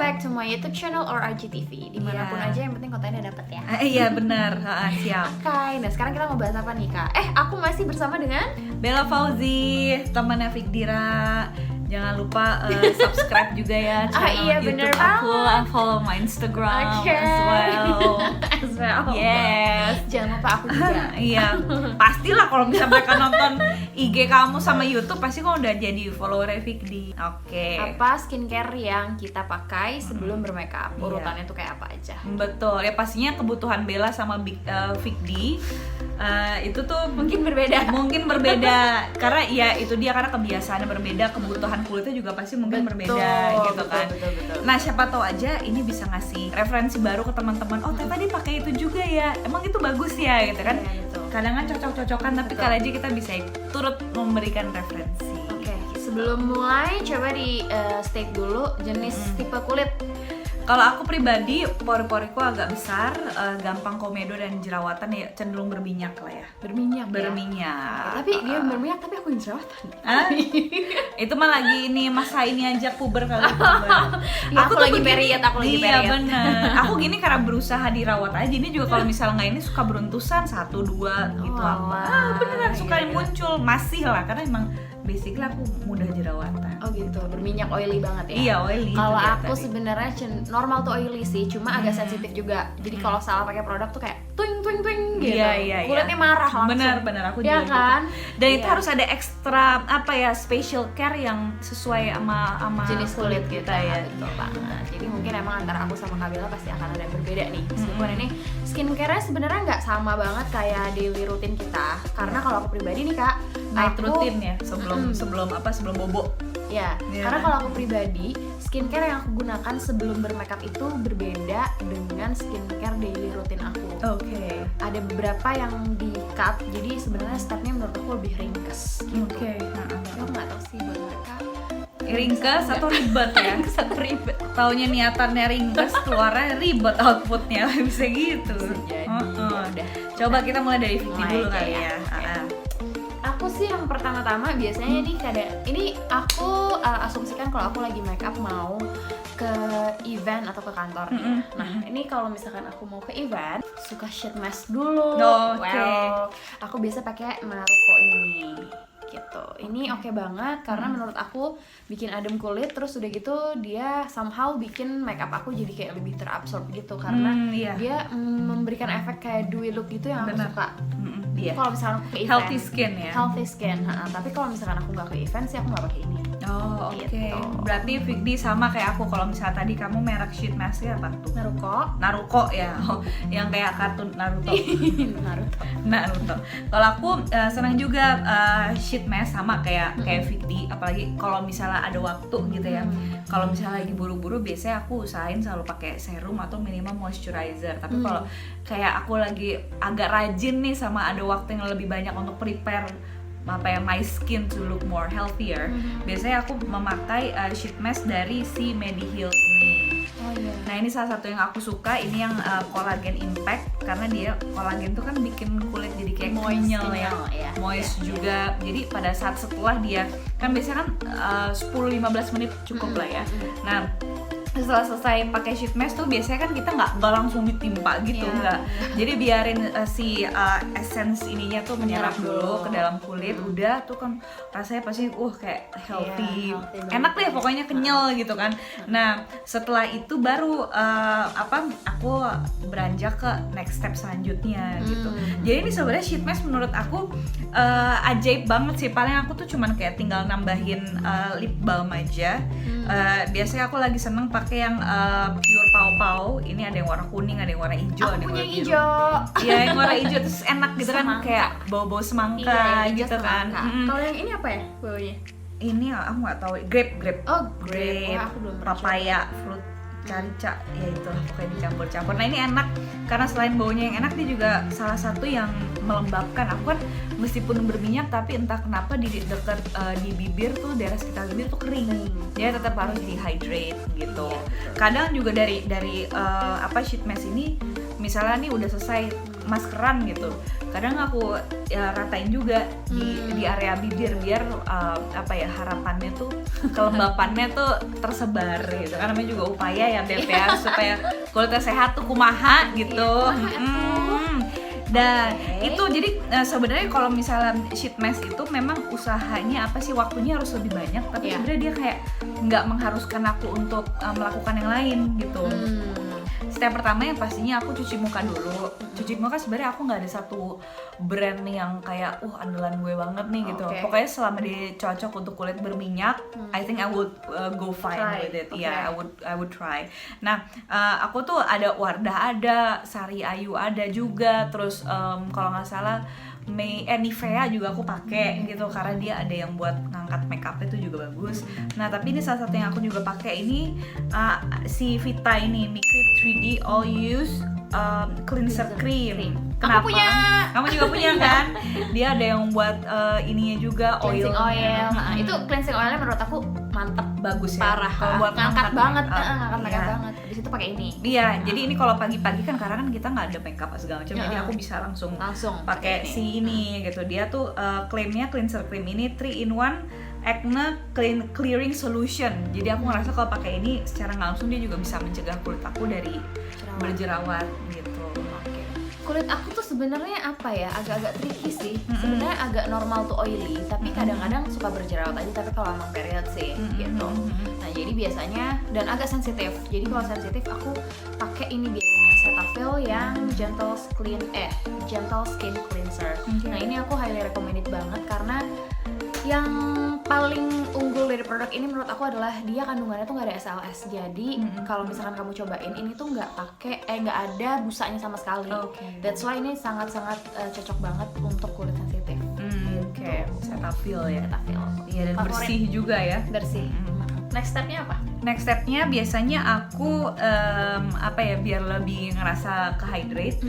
back to my YouTube channel or IGTV. Dimanapun aja yang penting kontennya dapet ya. Iya benar, siap. Oke, nah sekarang kita mau bahas apa nih Kak? Aku masih bersama dengan Bella Fauzi, temannya Fikdira. Jangan lupa subscribe juga ya channel YouTube aku, follow my Instagram as well. Yes. Jangan lupa aku juga. Iya, pastilah kalau misalnya mereka nonton IG kamu sama YouTube pasti kamu udah jadi follower Fikdi. Oke. Apa skincare yang kita pakai sebelum bermakeup? Urutannya tuh kayak apa aja? Betul. Ya pastinya kebutuhan Bella sama Fikdi itu tuh mungkin berbeda karena ya itu dia, karena kebiasaannya berbeda, kebutuhan kulitnya juga pasti mungkin berbeda gitu kan. Betul. Nah siapa tahu aja ini bisa ngasih referensi baru ke teman-teman. Oh ternyata dia pakai itu juga ya, emang itu bagus ya gitu kan. Kadang kan cocok-cocokan, tapi kali aja kita bisa turut memberikan referensi. Oke, sebelum mulai coba di state dulu jenis tipe kulit. Kalau aku pribadi, pori-poriku agak besar, gampang komedo dan jerawatan, ya cenderung berminyak lah ya. Berminyak. Ya? Tapi dia berminyak, tapi aku yang jerawatan. Itu mah lagi ini masa ini aja puber kali. Aku lagi period. Iya bener. Aku gini karena berusaha dirawat aja. Ini juga kalau misalnya nggak ini suka beruntusan 1, 2 gitu apa. Beneran suka muncul masih lah, karena emang basically aku mudah jerawatan. Oh gitu, berminyak, oily banget ya? Iya, oily. Kalau aku sebenarnya normal tuh oily sih, cuma agak sensitif juga. Jadi kalau salah pakai produk tuh kayak twing gitu. Iya. Kulitnya marah langsung. Bener aku ya juga kan? gitu. Dan itu harus ada ekstra special care yang sesuai sama jenis kulit kita ya. Betul banget. Jadi mungkin emang antara aku sama Kabila pasti akan ada yang berbeda nih. Meskipun ini skincare-nya sebenarnya nggak sama banget kayak daily routine kita. Karena kalau aku pribadi nih Kak, night routine ya sebelum bobo. Ya, karena kalau aku pribadi, skincare yang aku gunakan sebelum bermakeup itu berbeda dengan skincare daily routine aku. Oke. Ada beberapa yang di cut, jadi sebenarnya stepnya menurut aku lebih ringkes. Oke. Aku nggak tahu sih buat mereka. Ringkes atau ribet ya? Satu ribet. Taunya niatannya ringkes, keluarnya ribet outputnya, bisa gitu. Udah. Coba kita mulai dari Fikdi dulu kali ya. Aku sih yang pertama-tama biasanya ini aku asumsikan kalau aku lagi make up mau ke event atau ke kantor. Nah ini kalau misalkan aku mau ke event suka sheet mask dulu. Aku biasa pakai Naruko ini gitu. Ini oke banget karena menurut aku bikin adem kulit, terus udah gitu dia somehow bikin makeup aku jadi kayak lebih terabsorb gitu karena dia memberikan efek kayak dewy look gitu yang aku suka. Kalau misalkan aku ke event healthy skin. Tapi kalau misalkan aku nggak ke event sih aku nggak pakai ini. Oke. Berarti Fikdi sama kayak aku. Kalau misalnya tadi kamu merek sheet mask apa tuh? Naruko ya. Yang kayak kartun Naruto. Naruto. Kalau aku senang juga sheet mask sama kayak Fikdi. Apalagi kalau misalnya ada waktu gitu ya. Kalau misalnya lagi buru-buru biasanya aku usahain selalu pakai serum atau minimal moisturizer. Tapi kalau kayak aku lagi agak rajin nih sama ada waktu yang lebih banyak untuk prepare my skin to look more healthier, biasanya aku memakai sheet mask dari si Mediheal ini. Nah ini salah satu yang aku suka, ini yang collagen impact, karena dia collagen tuh kan bikin kulit jadi kayak kenyal ya, moist juga. Jadi pada saat setelah dia kan biasanya kan 10-15 menit cukup lah ya. Nah setelah selesai pakai sheet mask tuh biasanya kan kita nggak langsung ditimpa gitu, nggak. Jadi biarin si essence ininya tuh menyerap dulu ke dalam kulit, udah tuh kan rasanya pasti kayak healthy enak deh pokoknya, kenyal gitu kan. Nah setelah itu baru aku beranjak ke next step selanjutnya gitu. Jadi ini sebenarnya sheet mask menurut aku ajaib banget sih. Paling aku tuh cuman kayak tinggal nambahin lip balm aja. Biasanya aku lagi seneng pakai yang pure pau-pau. Ini ada yang warna kuning, ada yang warna hijau, ada yang warna biru. Iya, yang warna hijau terus enak gitu kan, kayak bau-bau semangka gitu kan. Kalau yang ini apa ya baunya? Ini aku nggak tahu. Grape. Grape. Aku belum papaya, fruit carica, ya itulah pokoknya dicampur-campur. Nah ini enak karena selain baunya yang enak, dia juga salah satu yang melembabkan. Aku kan meskipun berminyak tapi entah kenapa di dekat di bibir tuh, daerah sekitar bibir tuh kering. Dia tetap harus dehydrate gitu. Kadang juga dari sheet mask ini, misalnya nih udah selesai maskeran gitu, kadang aku ratain juga di area bibir biar apa ya, harapannya tuh kelembapannya tuh tersebar gitu. Karena namanya juga upaya ya Beb ya, supaya kulitnya sehat tuh kumaha gitu. Dan itu jadi sebenarnya kalau misalnya sheet mask itu memang usahanya apa sih, waktunya harus lebih banyak, tapi sebenarnya dia kayak nggak mengharuskan aku untuk melakukan yang lain gitu. Step pertama yang pastinya aku cuci muka dulu. Cuci muka sebenarnya aku nggak ada satu brand yang kayak andalan gue banget nih gitu. Pokoknya selama dia cocok untuk kulit berminyak, I think I would go fine with it. Yeah, I would try. Nah, aku tuh ada Wardah, ada Sari Ayu, ada juga. Terus kalau nggak salah Nivea juga aku pakai gitu, karena dia ada yang buat ngangkat makeup itu juga bagus. Nah, tapi ini salah satu yang aku juga pakai ini si Vita ini Micrit 3D All Use Cleanser Cream. Kenapa? Aku punya. Kamu juga punya kan? Dia ada yang buat ininya juga, cleansing oil. Itu cleansing oilnya menurut aku mantep, bagus ya. Parah. Kalau buat ngangkat banget, ngangkat makeup banget. Di situ pakai ini. Iya, jadi ini kalau pagi-pagi kan karena kan kita nggak ada makeup segala macam, jadi aku bisa langsung pakai si ini gitu. Dia tuh klaimnya cleanser cream ini 3-in-1 acne clearing solution. Jadi aku ngerasa kalau pakai ini secara langsung dia juga bisa mencegah kulit aku dari berjerawat gitu. Kulit aku tuh sebenarnya apa ya, agak-agak tricky sih. Sebenarnya agak normal tuh oily, tapi kadang-kadang suka berjerawat aja, tapi kalau emang period sih gitu. Nah, jadi biasanya dan agak sensitif. Jadi kalau sensitif aku pakai ini biasanya Cetaphil yang gentle skin cleanser. Nah, ini aku highly recommended banget karena yang paling unggul dari produk ini menurut aku adalah dia kandungannya tuh nggak ada SLS. Jadi kalau misalkan kamu cobain ini tuh nggak ada busanya sama sekali. That's why ini sangat-sangat cocok banget untuk kulit sensitif. Cetaphil ya. Iya, dan Favorit. bersih juga ya. Bersih. Next stepnya apa? Next stepnya biasanya aku biar lebih ngerasa kehydrate.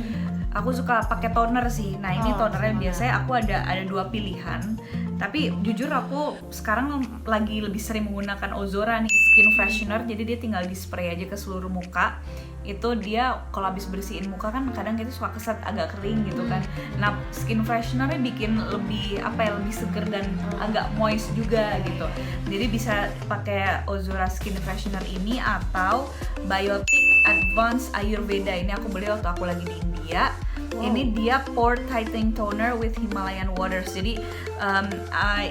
Aku suka pakai toner sih. Nah, ini tonernya biasanya aku ada 2 pilihan. Tapi jujur aku sekarang lagi lebih sering menggunakan Ozora nih, skin freshener. Jadi dia tinggal di spray aja ke seluruh muka. Itu dia kalau habis bersihin muka kan kadang kita suka keset agak kering gitu kan. Nah, skin freshenernya bikin lebih lebih seger dan agak moist juga gitu. Jadi bisa pakai Ozora skin freshener ini atau Biotic Advanced Ayurveda. Ini aku beli waktu aku lagi di India. Ini dia pore tightening toner with Himalayan waters. Jadi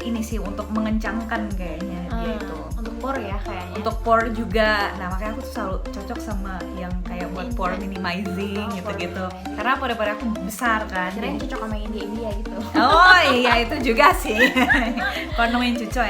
ini sih untuk mengencangkan kayaknya dia itu. Untuk pore ya kayaknya. Untuk pore juga. Nah, makanya aku tuh selalu cocok sama yang kayak buat pore minimizing gitu-gitu. Karena pore-pore aku besar kan. Kirain cocok sama India gitu. Oh iya, itu juga sih. Kalau nemuin cuco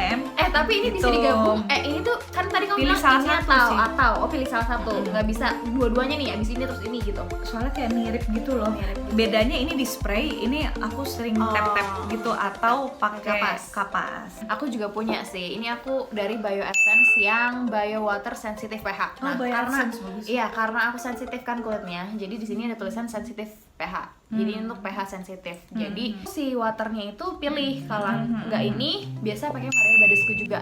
Tapi ini bisa digabung. Ini tuh kan tadi kamu pilih bilang salah ini satu atau pilih salah satu. Nggak bisa dua-duanya nih, abis ini terus ini gitu. Soalnya kayak mirip gitu loh. Bedanya ini di spray, ini aku sering tap-tap gitu atau pakai kapas. Aku juga punya sih. Ini aku dari Bio Essence yang Bio Water Sensitive pH. Nah, karena aku sensitif kan kulitnya. Jadi di sini ada tulisan sensitif pH. Jadi untuk pH sensitif. Jadi si waternya itu pilih. Kalau nggak ini, biasa pakai Maria Badescu juga.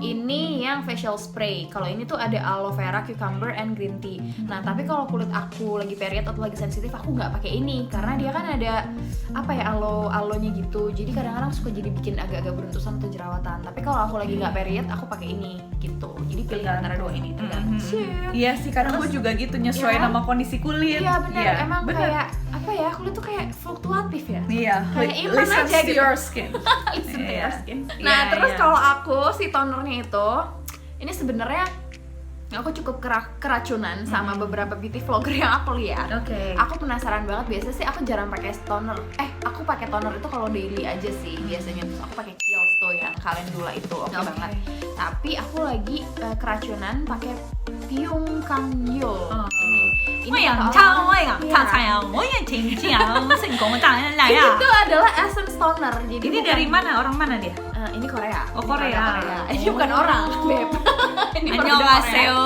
Ini yang facial spray. Kalau ini tuh ada aloe vera, cucumber, and green tea. Nah, tapi kalau kulit aku lagi period atau lagi sensitif, aku nggak pakai ini karena dia kan ada aloe-nya gitu. Jadi kadang-kadang suka jadi bikin agak-agak beruntusan atau jerawatan. Tapi kalau aku lagi nggak period, aku pakai ini gitu. Jadi pilih antara dua ini. Iya sih, kadang gue juga gitu nyesuaiin sama kondisi kulit. Iya benar. Emang kayak kulit tuh kayak fluktuatif ya. Iya. Kayak iman aja gitu. Your skin. It's your skin. Nah, terus kalau aku si tonernya itu, ini sebenarnya aku cukup keracunan sama beberapa beauty vlogger yang aku lihat. Aku penasaran banget. Biasa sih aku jarang pakai toner. Aku pakai toner itu kalau daily aja sih biasanya. Terus aku pakai Kiehl's tuh yang calendula itu oke banget. Tapi aku lagi keracunan pakai Pyung Kang Yul. Ini itu adalah essence toner. Jadi ini dari mana? Orang mana dia? Ini Korea. Korea. Ini bukan orang, Beb. Ini Annyeonghaseyo.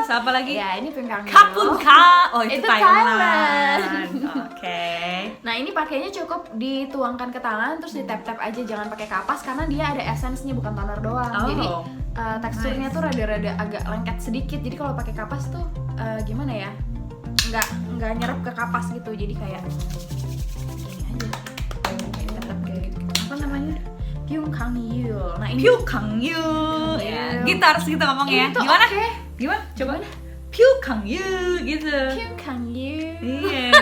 Terus apa lagi? Ya, ini Pyung Kang Yul. Kapunka. Oh, itu Thailand. Nah, ini pakainya cukup dituangkan ke tangan terus ditap-tap aja, jangan pakai kapas karena dia ada essence-nya bukan toner doang. Jadi teksturnya tuh rada-rada agak lengket sedikit. Jadi kalau pakai kapas tuh gimana ya? nggak nyerap ke kapas gitu, jadi kayak ini aja tetap kayak apa namanya Pyung Kang Yul. Nah ini Pyung Kang Yul ya, gitaris gitu ngomongnya ini tuh gimana? oke. Gimana? Coba Pyung Kang Yul gitu. Pyung Kang Yul. Iya,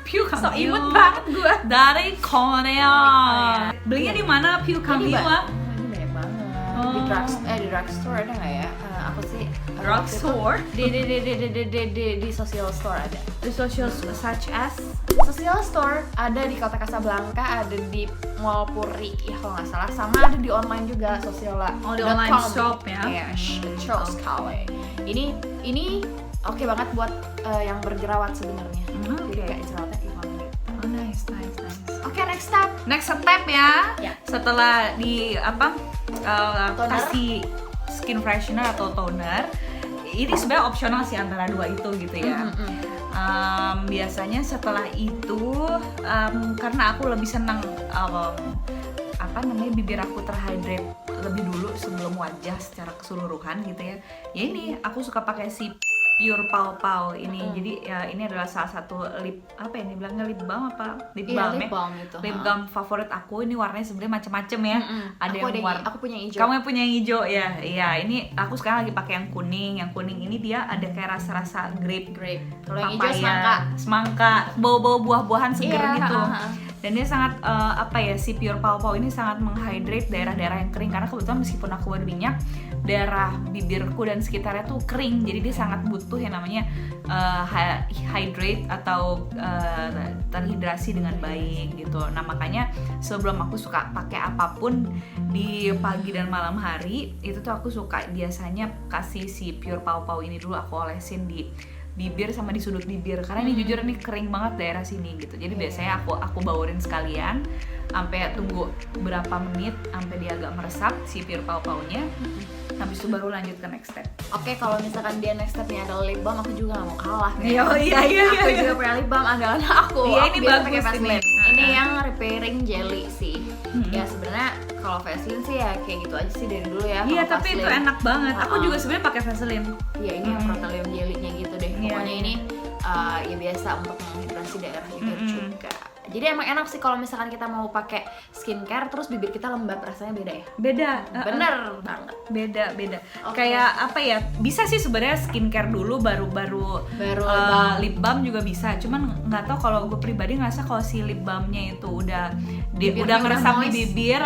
Pyung Kang So Yul. imut banget gua. Dari Korea. Belinya di mana Pyung Kang Ini Yul? ini banyak banget. Di drugstore ada nggak ya? Aku sih Drugstore? di social store ada. The social such as Social store ada di Kota Casablanca, ada di Mall Puri ya kalau nggak salah, sama ada di online juga Sociala. Oh, di online shop ya? Iya, betul sekali. Ini oke banget buat yang berjerawat sebenarnya. Oke. Kayak jerawatnya hilang gitu. Oh, nice. Oke, next step. Next step ya. Ya. Setelah di Toner. kasih skin freshener atau toner, ini sebenarnya opsional sih antara dua itu gitu ya. Biasanya setelah itu karena aku lebih senang bibir aku terhydrate lebih dulu sebelum wajah secara keseluruhan gitu ya. Ya ini aku suka pakai si Pure Pow Pow ini. Jadi ya ini adalah salah satu lip bilangnya lip balm apa? Lip balm lip balm itu. Lip balm favorit aku. Ini warnanya sebenarnya macam-macam ya. Ada aku punya yang hijau. Kamu yang punya yang hijau ya. Iya, ini aku sekarang lagi pakai yang kuning. Yang kuning ini dia ada kayak rasa-rasa grape. Kalau yang hijau semangka, bau-bau buah-buahan seger gitu. Iya, Dan dia sangat si Pure Pow Pow ini sangat menghydrate daerah-daerah yang kering, karena kebetulan meskipun aku berminyak, daerah bibirku dan sekitarnya tuh kering, jadi dia sangat butuh yang namanya hydrate atau terhidrasi dengan baik gitu. Nah makanya sebelum aku suka pakai apapun di pagi dan malam hari, itu tuh aku suka biasanya kasih si Pure Pow Pow ini dulu, aku olesin di bibir sama di sudut bibir, karena ini jujur ini kering banget daerah sini gitu. Jadi biasanya aku baurin sekalian sampai tunggu berapa menit sampai dia agak meresap si Pure Pow Pow-nya. Habis itu baru lanjut ke next step. Oke, kalau misalkan dia next stepnya adalah lip balm, aku juga gak mau kalah. Iya. Aku juga punya lip balm andalan aku. Iya, aku ini biasa bagus pakai Vaseline. ini. Ini yang repairing jelly sih. Ya sebenarnya kalau Vaseline sih ya kayak gitu aja sih dari dulu ya. Iya, Kalau tapi itu Vaseline. enak banget. Aku juga sebenarnya pakai Vaseline. Iya, ini yang protelium jelly-nya gitu deh. Iya, Pokoknya iya. ini ya biasa untuk menghidrasi daerah gitu juga. Jadi emang enak sih kalau misalkan kita mau pakai skincare terus bibir kita lembab, rasanya beda ya. Beda. Bener banget. Beda. Oke. Kayak apa ya? Bisa sih sebenarnya skincare dulu baru lip balm juga bisa. Cuman nggak tahu, kalau gue pribadi ngerasa kalau si lip balmnya itu udah ngeresap di bibir,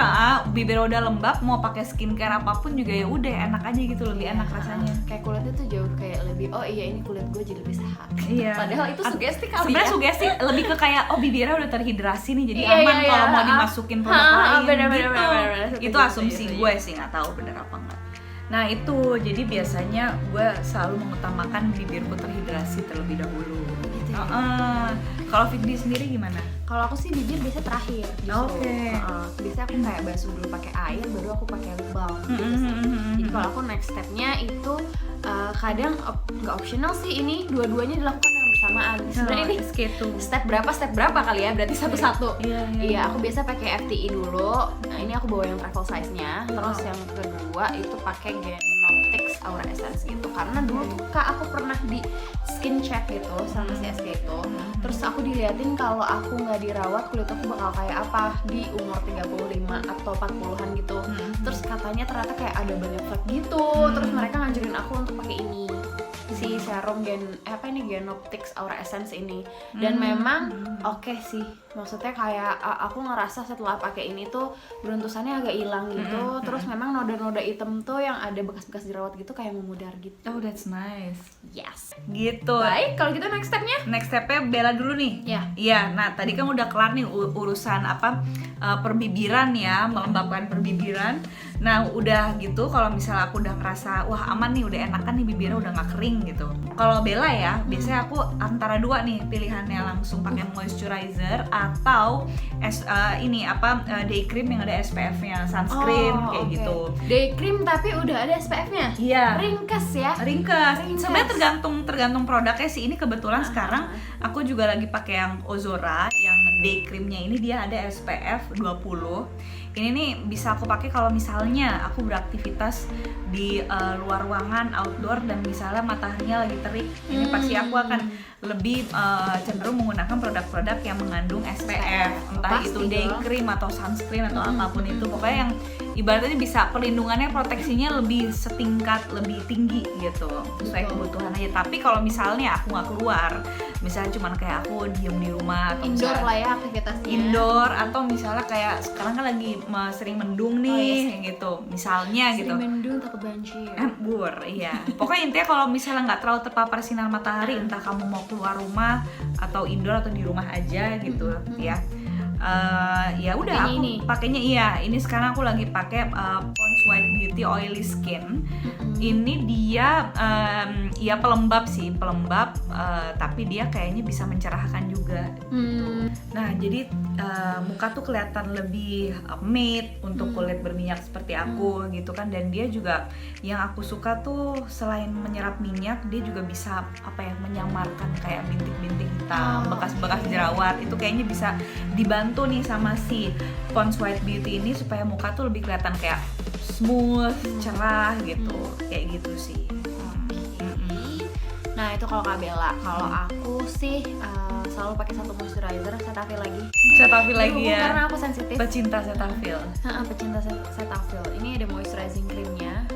bibir udah lembab, mau pakai skincare apapun juga ya udah enak aja gitu, lebih enak rasanya. Kayak kulitnya tuh jauh kayak lebih, oh iya ini kulit gue jadi lebih sehat. Iya. Padahal itu sugesti kali Sebenarnya ya. sugesti lebih ke kayak bibirnya udah terhidrasi nih, jadi Iya, aman iya, kalau iya. mau dimasukin produk lain bener, gitu. bener. Itu asumsi gue sih, nggak tahu bener apa enggak. Nah itu, jadi biasanya gue selalu mengutamakan bibirku terhidrasi terlebih dahulu. Gitu ya? Kalau Fikdi sendiri gimana? Kalau aku sih bibir biasa terakhir justru. Oke. Biasanya aku kayak basuh dulu pakai air, baru aku pakai lip balm gitu sih. Jadi kalau aku next stepnya itu kadang nggak optional sih, ini dua-duanya dilakukan dengan bersamaan. Sebenarnya ini step berapa kali ya, berarti satu-satu. Iya, aku biasa pakai FTI dulu. Nah ini aku bawa yang travel size-nya. Terus yang kedua itu pakai Genoptix Aura Essence gitu. Karena dulu tuh Kak aku pernah di skin check gitu sama si SK itu. Terus aku diliatin kalau aku nggak dirawat kulit aku bakal kayak apa di umur 35 atau 40-an gitu. Terus katanya ternyata kayak ada banyak flek gitu. Terus mereka ngajarin aku untuk pakai ini, si serum Genoptix Aura Essence ini. Dan memang oke sih, maksudnya kayak aku ngerasa setelah pakai ini tuh beruntusannya agak hilang gitu. Terus memang noda-noda hitam tuh yang ada bekas-bekas jerawat gitu kayak memudar gitu. Oh, that's nice. Yes. Gitu. Baik, kalau gitu next stepnya? Next stepnya Bella dulu nih. Iya. Nah tadi kan udah kelar nih urusan perbibiran ya, melembabkan perbibiran. Nah udah gitu, kalau misalnya aku udah ngerasa wah aman nih, udah enakan nih bibirnya udah nggak kering gitu. Kalau Bella ya, biasanya aku antara dua nih pilihannya, langsung pakai moisturizer atau day cream yang ada SPF-nya, sunscreen kayak gitu. Day cream tapi udah ada SPF-nya. Iya. Ringkes ya. Ringkes. Sebenarnya tergantung produknya sih. Ini kebetulan sekarang aku juga lagi pakai yang Ozora yang day creamnya ini dia ada SPF 20. Ini nih bisa aku pakai kalau misalnya aku beraktivitas di luar ruangan, outdoor, dan misalnya mataharinya lagi terik. Ini pasti aku akan lebih cenderung menggunakan produk-produk yang mengandung SPF, entah pasti itu day dong. cream atau sunscreen atau apapun itu, pokoknya yang ibaratnya bisa perlindungannya, proteksinya lebih setingkat lebih tinggi gitu sesuai kebutuhan aja. Tapi kalau misalnya aku nggak keluar, misalnya cuman kayak aku diem di rumah atau Indoor misalnya lah ya aktivitasnya. indoor, atau misalnya kayak sekarang kan lagi sering mendung nih gitu misalnya gitu, Sering mendung takut banjir. embur, iya. Pokoknya intinya kalau misalnya nggak terlalu terpapar sinar matahari, entah kamu mau keluar rumah atau indoor atau di rumah aja gitu ya. Ya udah Pakainya aku ini. pakainya iya. Ini sekarang aku lagi pakai Pond's White Beauty Oily Skin. Ini dia ya pelembab sih, pelembab, tapi dia kayaknya bisa mencerahkan juga. Nah, jadi muka tuh kelihatan lebih matte untuk kulit berminyak seperti aku gitu kan. Dan dia juga yang aku suka tuh selain menyerap minyak, dia juga bisa apa ya, menyamarkan kayak bintik-bintik hitam, bekas-bekas jerawat. Itu kayaknya bisa dibantu nih sama si Pond's White Beauty ini supaya muka tuh lebih kelihatan kayak smooth, cerah gitu. Kayak gitu sih. Nah itu kalau Kak Bella. Kalau aku sih selalu pakai satu moisturizer, Cetaphil lagi. Cetaphil lagi Berhubung ya. Karena aku sensitif. Pecinta Cetaphil. Pecinta Cetaphil. Ini ada moisturizing creamnya.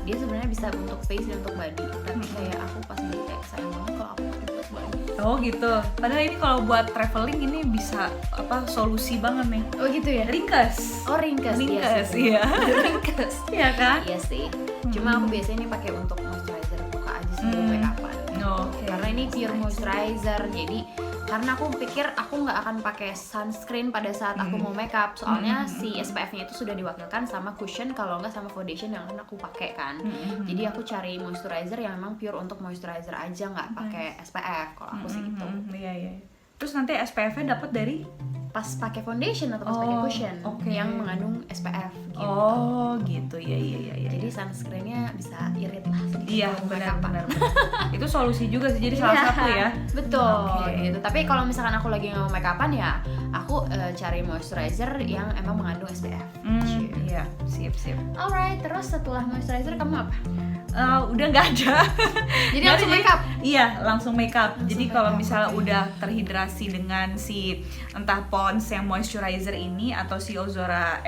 Dia sebenarnya bisa untuk face dan untuk body. Tapi kayak aku pas beli kayak sayang banget kalau aku pakai buat body. Oh gitu. Padahal ini kalau buat traveling ini bisa apa, solusi banget nih. Oh gitu ya? Ringkas. Oh ringkas, Ringkas, iya. iya. Ringkas. Iya kan? Iya sih. Cuma aku biasanya ini pakai untuk moisturizer muka aja sebelum make upan. Oke. Karena ini pure moisturizer, jadi karena aku pikir aku nggak akan pakai sunscreen pada saat aku mau makeup, soalnya si SPF-nya itu sudah diwakilkan sama cushion kalau nggak sama foundation yang akan aku pakai kan. Jadi aku cari moisturizer yang memang pure untuk moisturizer aja, nggak pakai SPF kalau aku sih gitu. Iya iya. Terus nanti SPF-nya dapat dari? Pas pakai foundation atau pas pakai cushion yang mengandung SPF gitu. Oh gitu, iya. Jadi sunscreen-nya bisa irit lah sedikit. Iya kalau make up-an. benar. Itu solusi juga sih, jadi salah satu ya. Betul Oke. gitu. Tapi kalau misalkan aku lagi nggak mau make upan ya aku cari moisturizer yang emang mengandung SPF. Iya, sip. Alright, terus setelah moisturizer kamu apa? Udah nggak ada. Jadi Nggak langsung ada, make up? Iya, langsung make up. Jadi make kalau up, misalnya oke. udah terhidrasi dengan si entah Pond's yang moisturizer ini atau si Ozora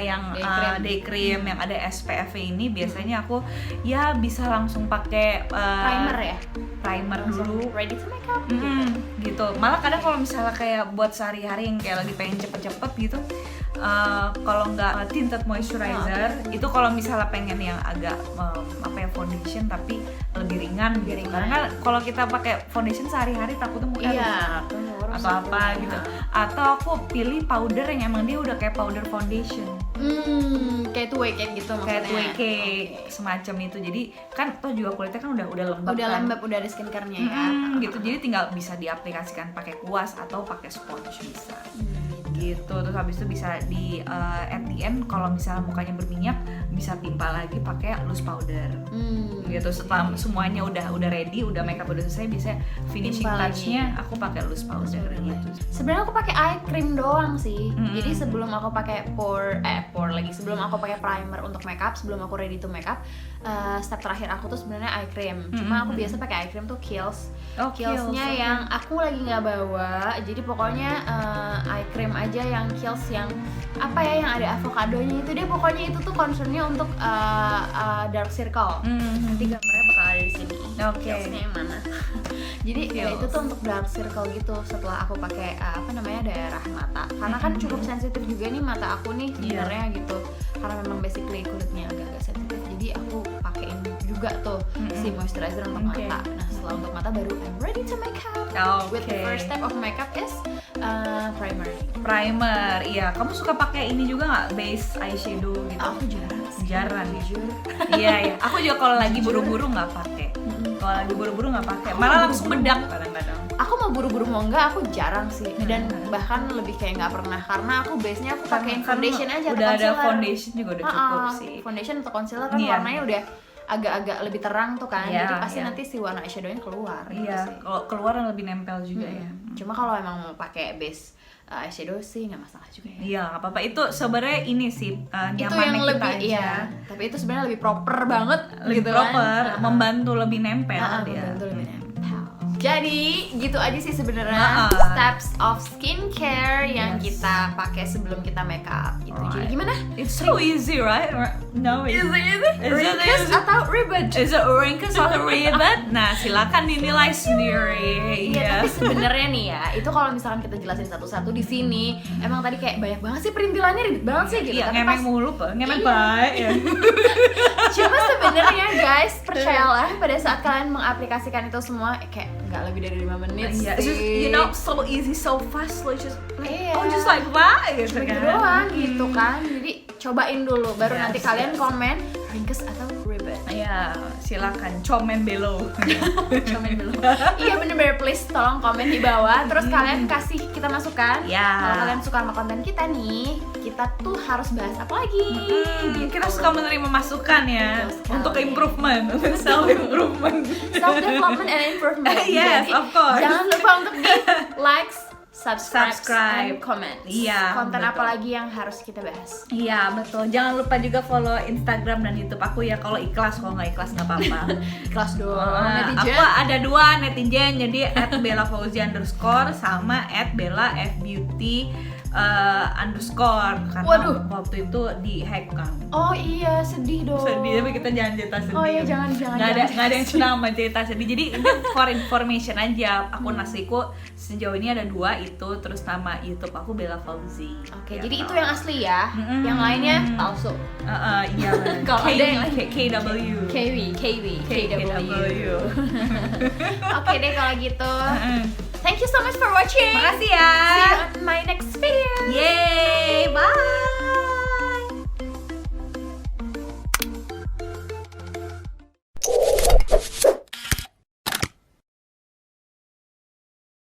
yang day cream yang ada SPF ini, biasanya aku ya bisa langsung pakai Primer ya? primer dulu. Ready to make up? Gitu. Malah kadang kalau misalnya kayak buat sehari-hari yang kayak lagi pengen cepet-cepet gitu, kalau nggak tinted moisturizer, itu kalau misalnya pengen yang agak foundation tapi lebih ringan gitu. Karena kan kalau kita pakai foundation sehari-hari takutnya mukanya rusak atau apa gitu. Atau aku pilih powder yang emang dia udah kayak powder foundation. Kayak two way cake gitu maksudnya. Kayak two way cake semacam itu. Jadi kan toh juga kulitnya kan udah lembab. Udah kan. lembab, udah ada skincare-nya ya. Gitu. Jadi tinggal bisa diaplikasikan pakai kuas atau pakai sponge bisa. Gitu. Terus habis itu bisa di at the end kalau misalnya mukanya berminyak bisa timpa lagi pakai loose powder. Gitu. Setelah semuanya udah ready, udah makeup udah selesai, bisa finishing Timpa touch-nya aku pakai loose powder gitu. Sebenarnya aku pakai eye cream doang sih. Jadi sebelum aku pakai sebelum aku pakai primer untuk makeup, sebelum aku ready to makeup, step terakhir aku tuh sebenarnya eye cream. Cuma aku biasa pakai eye cream tuh Kiehl's. Kiehl's-nya yang aku lagi nggak bawa. Jadi pokoknya eye cream aja yang Kiehl's yang apa ya, yang ada avokadonya itu. Dia pokoknya itu tuh concernnya untuk dark circle. Nanti gambarnya bakal ada di sini. Kiehl's-nya yang mana? Jadi itu tuh untuk dark circle gitu. Setelah aku pakai daerah mata, karena kan cukup sensitif juga nih mata aku nih sebenarnya gitu. Karena memang basically kulitnya agak sensitif. Jadi aku pakein juga tuh si moisturizer untuk mata. Nah setelah untuk mata baru I'm ready to make up. With the first step of makeup is primer. Iya, kamu suka pakai ini juga nggak, base eyeshadow gitu? Aku jarang jujur. Iya. Aku juga kalau lagi buru-buru nggak pakai. Kalau lagi buru-buru nggak pakai, malah langsung bedak kadang-kadang. Aku mau buru-buru mau enggak, aku jarang sih. Dan bahkan lebih kayak nggak pernah, karena aku base-nya aku pakein foundation aja. Udah ada foundation juga udah cukup sih. Foundation atau concealer kan warnanya udah agak-agak lebih terang tuh kan, Iya, jadi pasti iya. nanti si warna eyeshadownya keluar gitu Iya, sih. kalau keluar yang lebih nempel juga ya. Cuma kalau emang mau pakai base eyeshadow sih nggak masalah juga ya. Iya, nggak apa-apa. Itu sebenarnya ini sih Itu nyamannya yang kita lebih aja. iya, tapi itu sebenarnya lebih proper banget Lebih gitu proper, kan. membantu lebih nempel dia. Membantu lebih nempel. Jadi gitu aja sih sebenarnya Heeh. steps of skincare yang Yes. kita pakai sebelum kita makeup gitu. Jadi Alright. gimana? It's so easy, right? No, Easy? Is it Ringkas easy? atau ribet? Is it wrinkles atau ribet? Nah, silakan dinilai sendiri. Iya, tapi sebenarnya nih ya, itu kalau misalkan kita jelasin satu-satu di sini, emang tadi kayak banyak banget sih perintilannya, ribet banget sih gitu. Iya, Tapi ngemeng pas- mulu, Pak. Ngemeng Iya. baik ya. Cuma sebenarnya guys, percayalah pada saat kalian mengaplikasikan itu semua kayak nggak lebih dari 5 menit Iya, it's sih. just, you know, so easy, so fast, like just Iya. oh, just like that gitu Begitu kan. doang gitu kan. Jadi cobain dulu baru Yes, nanti kalian yes. komen ringkes atau ribbon. Iya, silakan comment below. Komen dulu. Iya bener-bener please tolong komen di bawah. Terus kalian kasih kita masukan. Ya. Kalau kalian suka sama konten kita nih, kita tuh harus bahas apa lagi? Gitu. Kita suka menerima masukan ya Betul sekali. untuk improvement, untuk self improvement. Self development and improvement. Yes, Jadi, of course. Jangan lupa untuk di likes, subscribe, Subscribe. and comment. Iya, Konten betul. apa lagi yang harus kita bahas? Iya betul. Jangan lupa juga follow Instagram dan YouTube aku ya. Kalau ikhlas, kalau nggak ikhlas nggak apa-apa. Kelas dong, Aku ada 2 netizen, jadi @bellafauzi_ sama @bellafbeauty_ karena Waduh. waktu itu dihack kan. Oh iya, sedih dong. Sedih, tapi kita jangan cerita sedih. Oh iya, jangan. Nggak ada yang senang sama cerita sedih. Jadi ini for information aja. Akun asliku sejauh ini ada 2 itu, terus nama YouTube aku Bella Fauzi. Oke, Gitu. jadi itu yang asli ya. Mm-mm. Yang lainnya palsu. Iya. Kalau ada yang lain. KW. KW. Oke deh kalau gitu. Thank you so much for watching. Makasih ya. See you on my next video. Yeay, bye.